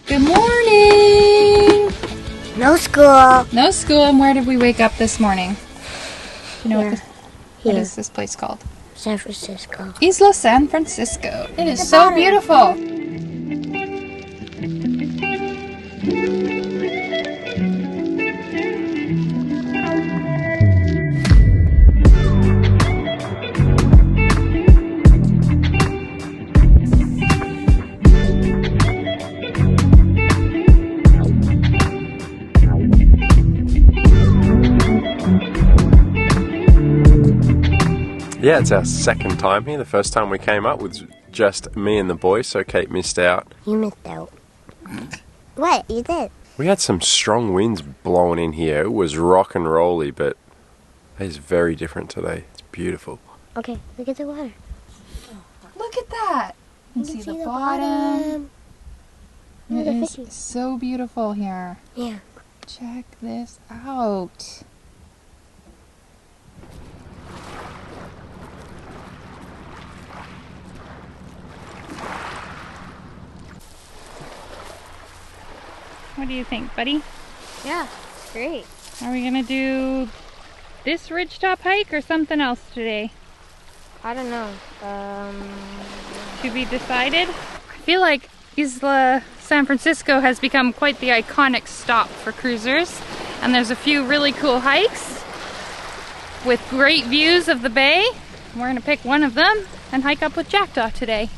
Good morning! No school. No school. And where did we wake up this morning? You know what Here. is this place called? San Francisco. Isla San Francisco. It is so beautiful. Yeah, it's our second time here. The first time we came up was just me and the boys, so Kate missed out. You missed out. What? You did? We had some strong winds blowing in here. It was rock and rolly, but it's very different today. It's beautiful. Okay, look at the water. Look at that. You can see the bottom. Look It at the is fishes. so beautiful here. Yeah. Check this out. What do you think, buddy? Yeah, great. Are we gonna do this ridgetop hike or something else today? I don't know. To be decided? I feel like Isla San Francisco has become quite the iconic stop for cruisers, and there's a few really cool hikes with great views of the bay. We're gonna pick one of them and hike up with Jackdaw today.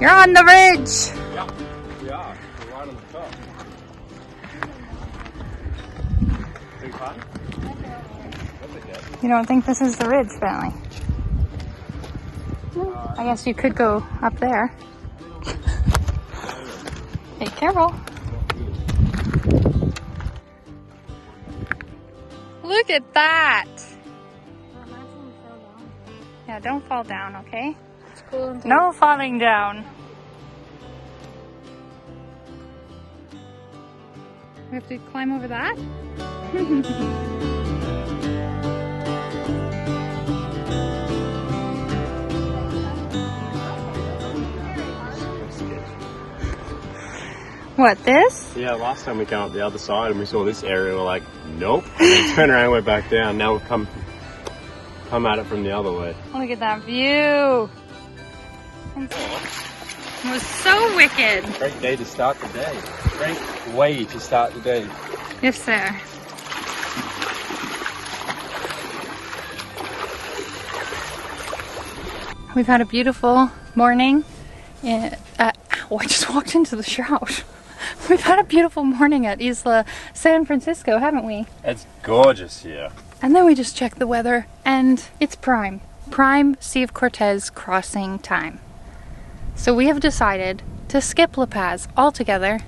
You're on the ridge! Yeah, we are. We're right on the top. Big fun? You don't think this is the ridge, Bentley? I guess you could go up there. Be careful. Look at that! Yeah, don't fall down, okay? It's cool. No falling down. We have to climb over that? What, this? Yeah, last time we came up the other side and we saw this area, we're like, nope. And then turned around and went back down. Now we've come at it from the other way. Look at that view. It was so wicked. Great day to start the day. Great way to start the day. Yes, sir. We've had a beautiful morning. I just walked into the shout. We've had a beautiful morning at Isla San Francisco, haven't we? It's gorgeous here. And then we just checked the weather, and it's prime Sea of Cortez crossing time. So we have decided to skip La Paz altogether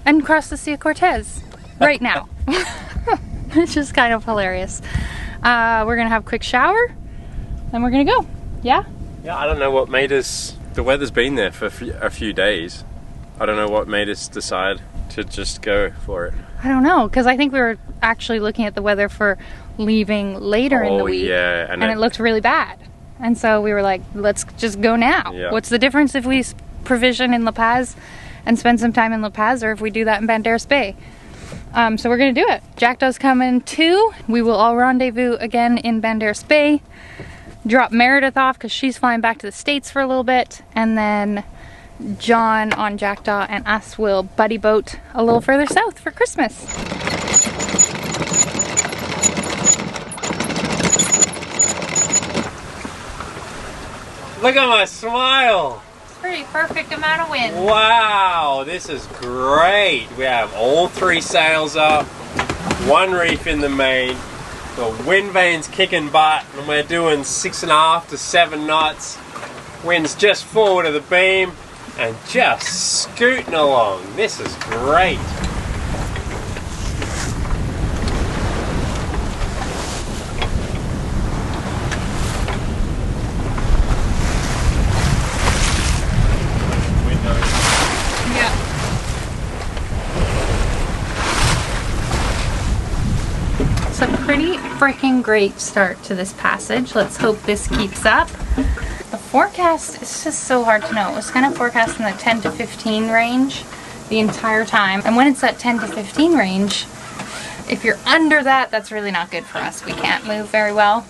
and cross the Sea of Cortez right now. It's just kind of hilarious. We're gonna have a quick shower, and we're gonna go. Yeah? Yeah, I don't know what made us... The weather's been there for a few days. I don't know what made us decide to just go for it. I don't know, because I think we were actually looking at the weather for leaving later in the week. Yeah, and it looked really bad. And so we were like, let's just go now. Yeah. What's the difference if we provision in La Paz and spend some time in La Paz, or if we do that in Banderas Bay? So we're gonna do it. Jackdaw's coming too. We will all rendezvous again in Banderas Bay. Drop Meredith off because she's flying back to the States for a little bit, and then John on Jackdaw and us will buddy boat a little further south for Christmas. Look at my smile! It's pretty perfect amount of wind. Wow, this is great. We have all three sails up, one reef in the main, the wind vane's kicking butt, and we're doing 6.5 to 7 knots. Wind's just forward of the beam and just scooting along. This is great. marks a pretty freaking great start to this passage. Let's hope this keeps up. The forecast is just so hard to know. It was kind of forecast in the 10 to 15 range the entire time. And when it's that 10 to 15 range, if you're under that, that's really not good for us. We can't move very well.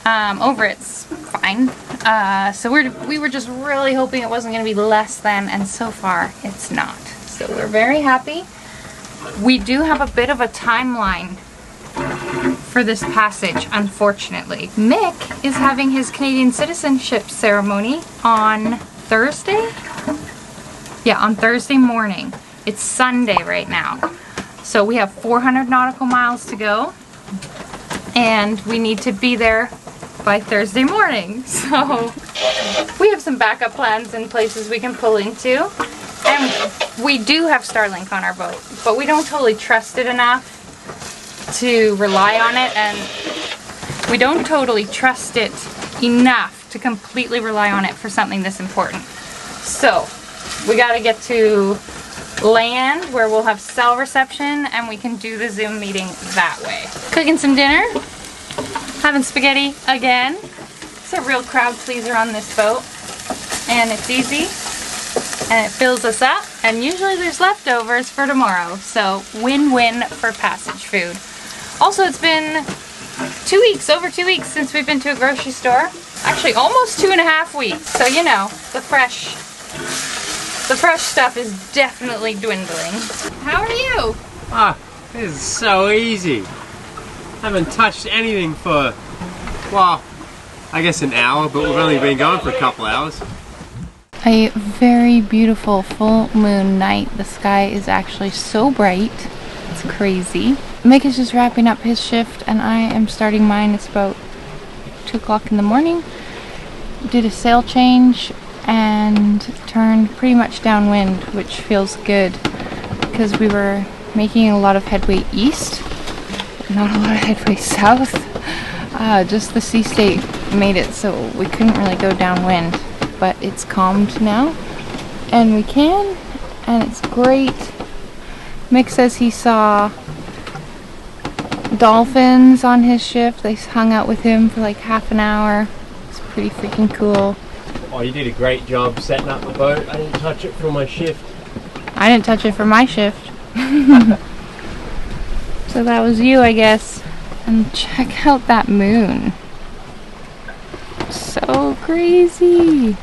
Over it's fine. So we were just really hoping it wasn't going to be less than, and so far it's not. So we're very happy. We do have a bit of a timeline for this passage, unfortunately. Mick is having his Canadian citizenship ceremony on Thursday? Yeah, on Thursday morning. It's Sunday right now. So we have 400 nautical miles to go, and we need to be there by Thursday morning. So we have some backup plans in places we can pull into. And we do have Starlink on our boat, but we don't totally trust it enough to rely on it, and we don't totally trust it enough to completely rely on it for something this important. So we got to get to land where we'll have cell reception and we can do the Zoom meeting that way. Cooking some dinner, having spaghetti again. It's a real crowd pleaser on this boat, and it's easy and it fills us up, and usually there's leftovers for tomorrow, so win-win for passage food. Also, it's been 2 weeks, over 2 weeks since we've been to a grocery store. Actually, almost 2.5 weeks. So, you know, the fresh stuff is definitely dwindling. How are you? Ah, this is so easy. Haven't touched anything for, well, I guess an hour, but we've only been going for a couple hours. A very beautiful full moon night. The sky is actually so bright. It's crazy. Mick is just wrapping up his shift and I am starting mine. It's about 2 o'clock in the morning. Did a sail change and turned pretty much downwind, which feels good because we were making a lot of headway east, not a lot of headway south. Just the sea state made it so we couldn't really go downwind, but it's calmed now and we can, and it's great. Mick says he saw dolphins on his shift. They hung out with him for like half an hour. It's pretty freaking cool. Oh, you did a great job setting up the boat. I didn't touch it for my shift. I didn't touch it for my shift. So that was you, I guess. And check out that moon. So crazy.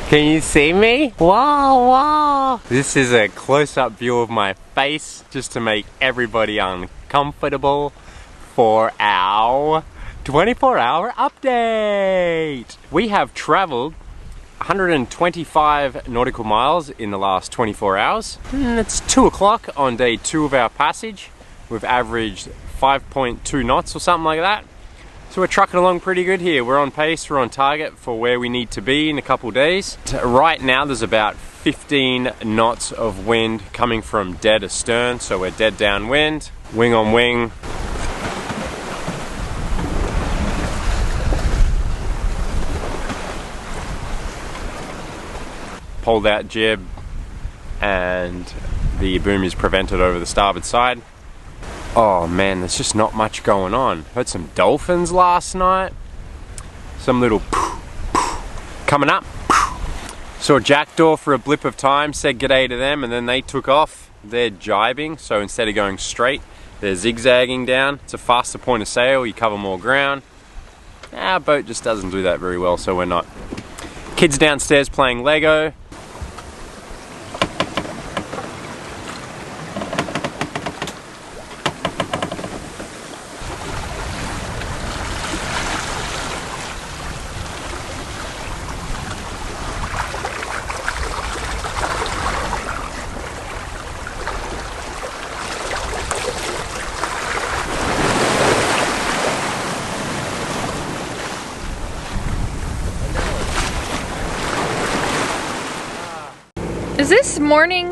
Can you see me? Wow, wow. This is a close-up view of my face just to make everybody uncomfortable for our 24-hour update. We have traveled 125 nautical miles in the last 24 hours. It's 2 o'clock on day 2 of our passage. We've averaged 5.2 knots or something like that. So we're trucking along pretty good here. We're on pace, we're on target for where we need to be in a couple days. Right now there's about 15 knots of wind coming from dead astern, so we're dead downwind, wing on wing. Pulled out jib and the boom is prevented over the starboard side. Oh man, there's just not much going on. Heard some dolphins last night. Some little coming up. Saw a jackdaw for a blip of time, said g'day to them, and then they took off. They're jibing, so instead of going straight, they're zigzagging down. It's a faster point of sail, you cover more ground. Our boat just doesn't do that very well, so we're not. Kids downstairs playing Lego. Is this morning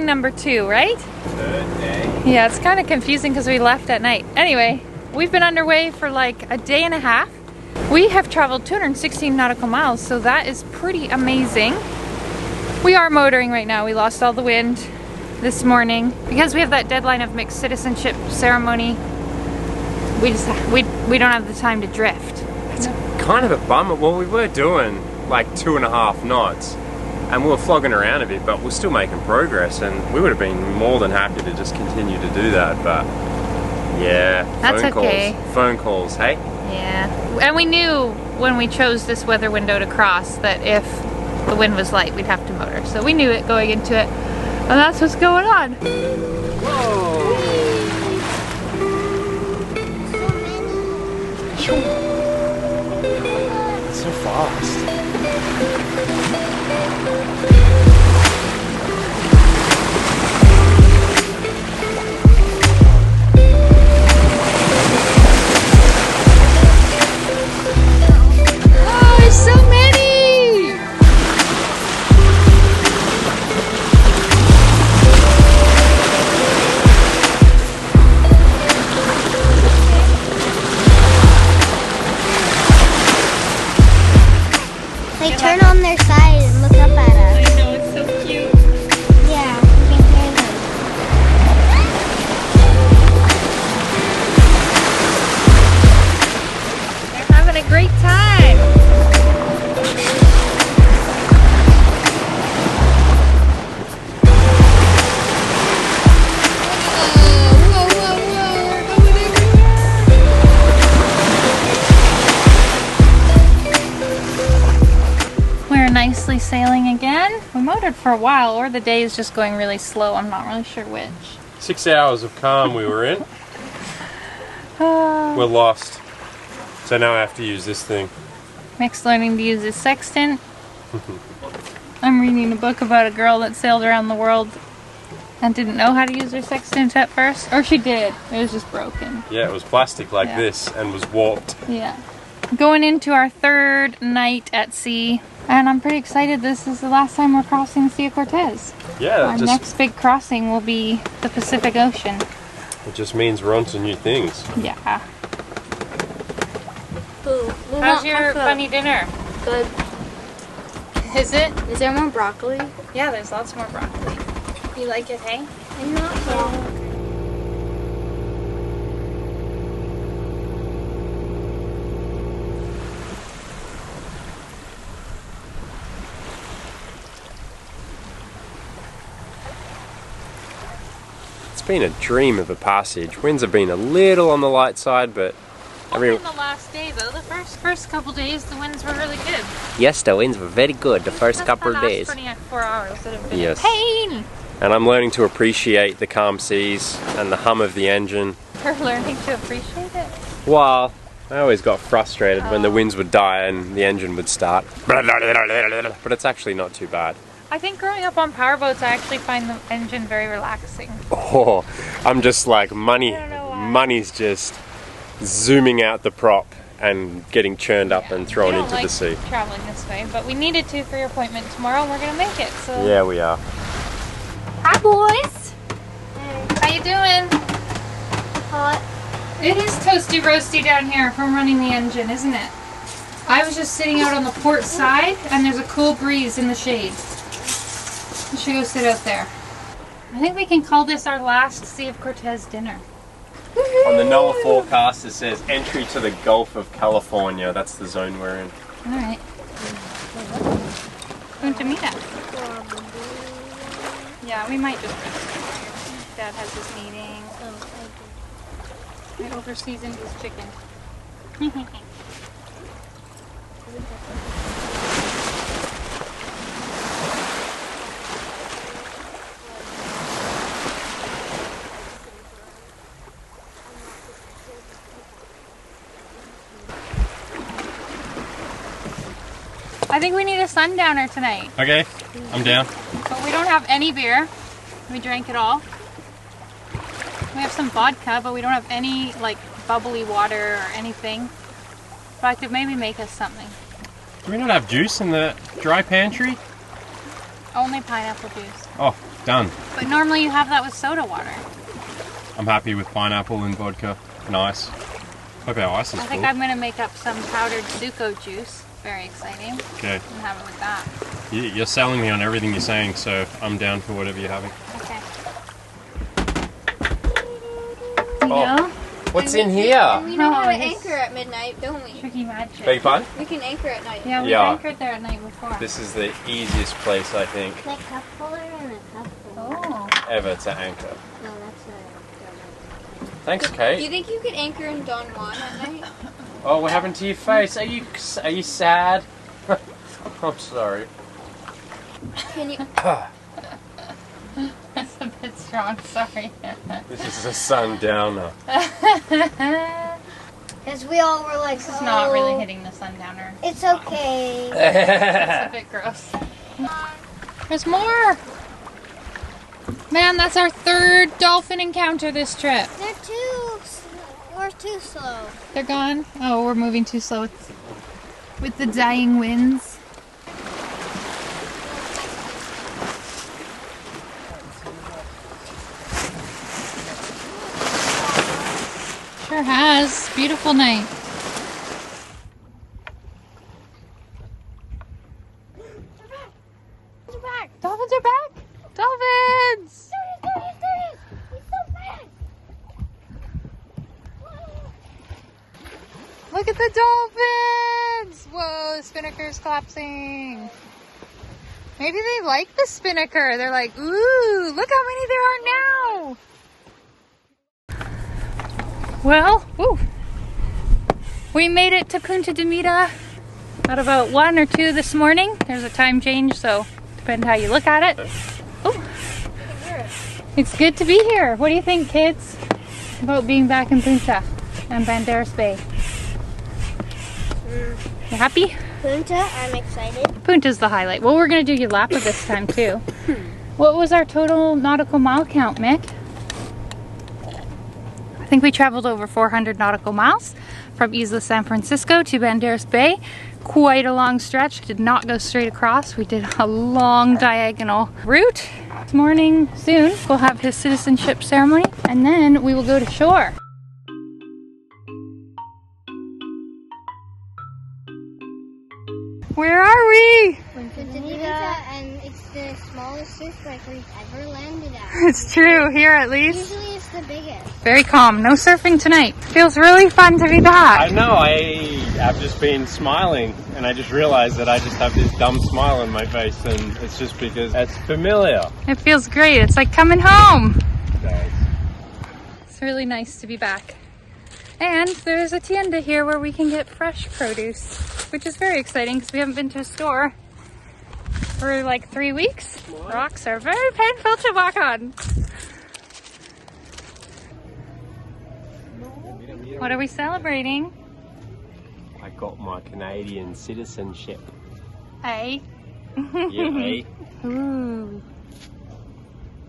number 2, right? Third day. Yeah, it's kind of confusing because we left at night. Anyway, we've been underway for like a day and a half. We have traveled 216 nautical miles, so that is pretty amazing. We are motoring right now. We lost all the wind this morning because we have that deadline of Mick's citizenship ceremony. We don't have the time to drift. It's kind of a bummer. Well, we were doing like 2.5 knots and we were flogging around a bit, but we're still making progress, and we would have been more than happy to just continue to do that. But yeah, that's okay. Phone calls, hey? Yeah, and we knew when we chose this weather window to cross that if the wind was light, we'd have to motor. So we knew it going into it, and that's what's going on. Whoa! It's so fast. So many! They turn on their side and look up at us. I know, it's so cute. Yeah, we can hear them. They're having a great time. Nicely sailing again. We motored for a while, or the day is just going really slow. I'm not really sure which. 6 hours of calm we were in. We're lost. So now I have to use this thing. Mick's learning to use his sextant. I'm reading a book about a girl that sailed around the world and didn't know how to use her sextant at first. Or she did. It was just broken. Yeah, it was plastic like this and was warped. Yeah. Going into our 3rd night at sea. And I'm pretty excited. This is the last time we're crossing the Sea of Cortez. Yeah, our next big crossing will be the Pacific Ocean. It just means we're on to new things. Yeah. Boo. How's your bunny dinner? Good. Is it? Is there more broccoli? Yeah, there's lots more broccoli. You like it, hey? I'm not sure. It's been a dream of a passage. Winds have been a little on the light side, but only in the last day though. The first couple days the winds were really good. yes, the winds were very good the first couple of days. 24 hours that have been Yes. a pain. And I'm learning to appreciate the calm seas and the hum of the engine. We're learning to appreciate it. Well, I always got frustrated when the winds would die and the engine would start. But it's actually not too bad. I think growing up on powerboats, I actually find the engine very relaxing. Oh, I'm just like money's just zooming out the prop and getting churned up and thrown into the sea. Traveling this way, but we needed to for your appointment tomorrow, and we're gonna make it. So yeah, we are. hi, boys. How you doing? Hot. It is toasty roasty down here from running the engine, isn't it? I was just sitting out on the port side, and there's a cool breeze in the shade. We should go sit out there. I think we can call this our last Sea of Cortez dinner. On the NOAA forecast it says entry to the Gulf of California. That's the zone we're in. Alright. Going to meet us. Yeah, we might just Dad has his meeting. I over-seasoned his chicken. I think we need a sundowner tonight. Okay, I'm down. But we don't have any beer. We drank it all. We have some vodka, but we don't have any like bubbly water or anything. But I could maybe make us something. Do we not have juice in the dry pantry? Only pineapple juice. Oh, done. But normally you have that with soda water. I'm happy with pineapple and vodka and ice. Hope our ice is I think full. I'm going to make up some powdered Zuko juice. Very exciting. Okay. And have it with that. You're selling me on everything you're saying, so I'm down for whatever you're having. Okay. Oh, what's in here? We know how to this- anchor at midnight, don't we? Tricky magic. Beg your pardon? We can anchor at night. Yeah, we Yeah. anchored there at night before. This is the easiest place, I think, Like cup holder and a cup holder. Oh. ever to anchor. No, that's Thanks, Do you Kate. think you could anchor in Don Juan at night? Oh, what happened to your face? Are you sad? I'm sorry. Can you? That's a bit strong, sorry. This is a sundowner. Because we all were like, This is not really hitting the sundowner. It's okay. It's a bit gross. There's more! Man, that's our third dolphin encounter this trip. We're too slow. They're gone? Oh, we're moving too slow with the dying winds. Sure has. Beautiful night. They're back. Dolphins are back! Dolphins! Look at the dolphins! Whoa, the spinnaker's collapsing. Maybe they like the spinnaker. They're like, ooh, look how many there are now. Well, ooh, we made it to Punta de Mita at about 1 or 2 this morning. There's a time change, so depends how you look at it. Ooh. It's good to be here. What do you think, kids, about being back in Punta and Banderas Bay? You happy? Punta, I'm excited. Punta's the highlight. Well, we're going to do Yulapa this time, too. What was our total nautical mile count, Mick? I think we traveled over 400 nautical miles from Isla San Francisco to Banderas Bay. Quite a long stretch. Did not go straight across. We did a long diagonal route. This morning, soon, we'll have his citizenship ceremony, and then we will go to shore. Where are we? Punta de Mita, and it's the smallest surf break we've ever landed at. It's true, here at least. Usually it's the biggest. Very calm. No surfing tonight. Feels really fun to be I back. know, I have just been smiling, and I just realized that I just have this dumb smile on my face, and it's just because it's familiar. It feels great. It's like coming home. Guys. It's really nice to be back. And there's a tienda here where we can get fresh produce, which is very exciting because we haven't been to a store for like 3 weeks. What? Rocks are very painful to walk on. What are we celebrating? I got my Canadian citizenship. Eh? Yeah, eh? Ooh.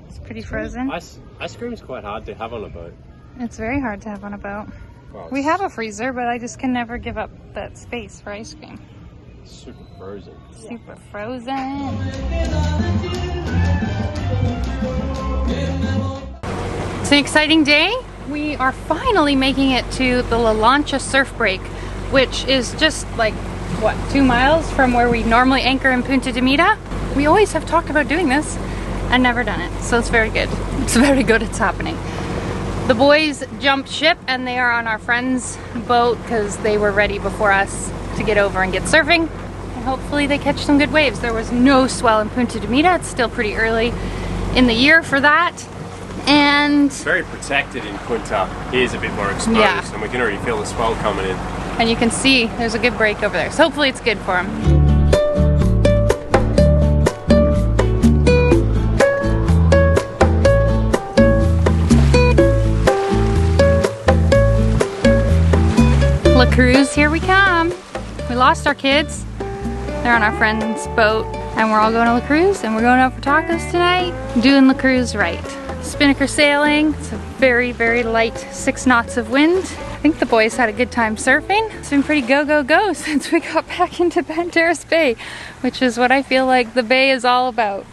It's pretty frozen. Ice cream is quite hard to have on a boat. It's very hard to have on a boat. Well, We have a freezer, but I just can never give up that space for ice cream. it's super frozen. Super frozen. It's an exciting day. We are finally making it to the La Lancha surf break, which is just like, what, 2 miles from where we normally anchor in Punta de Mita. We always have talked about doing this and never done it, so it's very good. It's very good it's happening. The boys jumped ship and they are on our friend's boat because they were ready before us to get over and get surfing. And hopefully they catch some good waves. There was no swell in Punta de Mita. It's still pretty early in the year for that. And It's very protected in Punta. Here's a bit more exposed, Yeah. and we can already feel the swell coming in. you can see there's a good break over there. So hopefully it's good for them. La Cruz, here we come. We lost our kids. They're on our friend's boat and we're all going to La Cruz and we're going out for tacos tonight. Doing La Cruz right. Spinnaker sailing. It's a very, very light 6 knots of wind. I think the boys had a good time surfing. It's been pretty go, go, go since we got back into Banderas Bay, which is what I feel like the bay is all about.